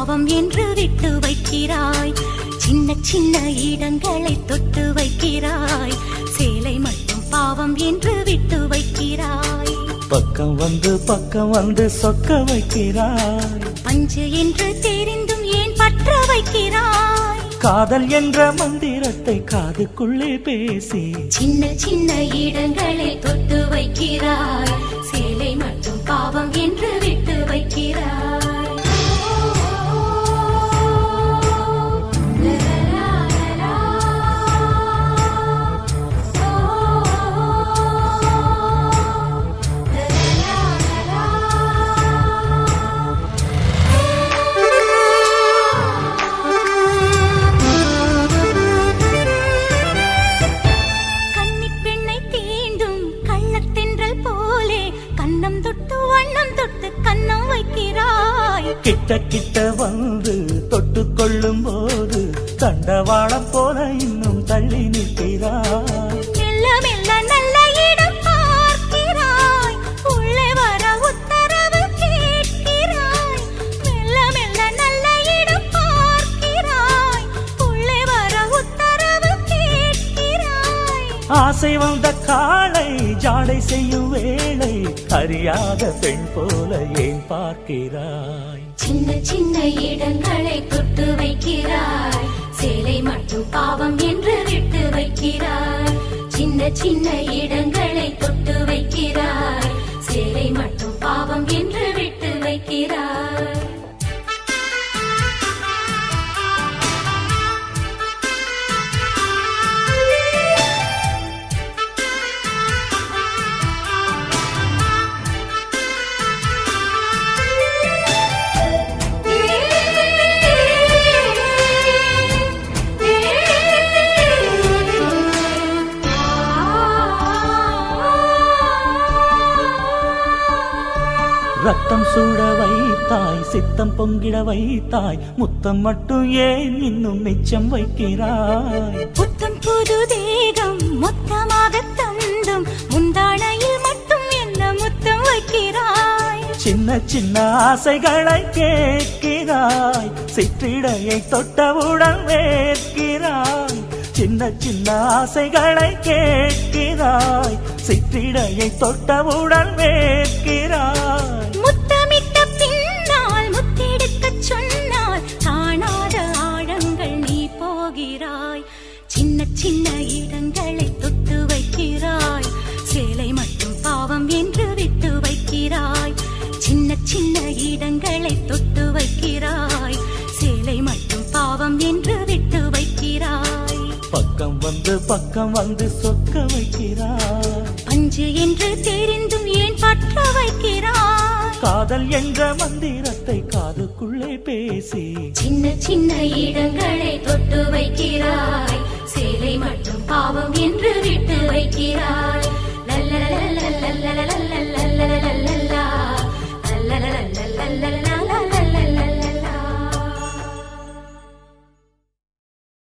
பாவம் என்று விட்டு வைக்கிறாய். சின்ன சின்ன இடங்களை தொட்டு வைக்கிறாய். சேலை மட்டும் பாவம் என்று விட்டு வைக்கிறாய். பக்கம் வந்து சொக்க வைக்கிறாய். பஞ்சு என்று தெரிந்தும் ஏன் பற்ற வைக்கிறாய். காதல் என்ற மந்திரத்தை காதுக்குள்ளே பேசி சின்ன சின்ன இடங்களை தொட்டு வைக்கிறாய். சேலை மட்டும் பாவம் என்று விட்டு வைக்கிறாய். கிட்ட கிட்ட வந்து தொட்டு கொள்ளும் போது தண்டவாளம் போல இன்னும் தள்ளி நிற்கிறாய். மெல்ல மெல்ல நல்ல இடம் பார்க்கிறாய். உள்ளே வர உத்தரவு கேட்கிறாய். மெல்ல மெல்ல நல்ல இடம் பார்க்கிறாய். உள்ளே வர உத்தரவு கேட்கிறாய். ஆசை வந்த காளை ஜாடை செய்யும் வேளை அறியாத பெண் போல ஏன் பார்க்கிறாய். சின்ன சின்ன இடங்களை தொட்டு வைக்கிறாய். சேலை மட்டும் பாவம் என்று விட்டு வைக்கிறாய். சின்ன சின்ன இடங்களை தொட்டு வைக்கிறாய். சேலை மட்டும் பாவம் என்று விட்டு வைக்கிறாய். ரத்தம் சூட வைத்தாய், சித்தம் பொங்கிட வைத்தாய். முத்தம் மட்டும் ஏன் இன்னும் மிச்சம் வைக்கிறாய். புத்தம் புது தேகம் மொத்தமாக தந்தும் முந்தானையில் மட்டும் என்ன முத்தம் வைக்கிறாய். சின்ன சின்ன ஆசைகளை கேட்கிறாய். சிற்றிடையை தொட்டவுடன் வேர்க்கிறாய். சின்ன சின்ன ஆசைகளை கேட்கிறாய். சிற்றிடையை தொட்டவுடன் வேர்க்கிறாய். முத்தமிட்ட பின்னால் முத்தெடுக்க சொன்னால் காணாத ஆழங்கள் நீ போகிறாய். சின்ன சின்ன இடங்களை தொட்டு வைக்கிறாய். சேலை மட்டும் பாவம் என்று விட்டு வைக்கிறாய். சின்ன சின்ன இடங்களை தொட்டு வைக்கிறாய். சேலை மட்டும் பாவம் என்று விட்டு வைக்கிறாய். பக்கம் வந்து சொக்க வைக்கிறாய். பஞ்சு என்று தெரிந்தும் ஏன் பற்ற வைக்கிறாய். காதல் என்ற மந்திரத்தை காதுக்குள்ளே பேசி சின்ன சின்ன இடங்களை தொட்டு வை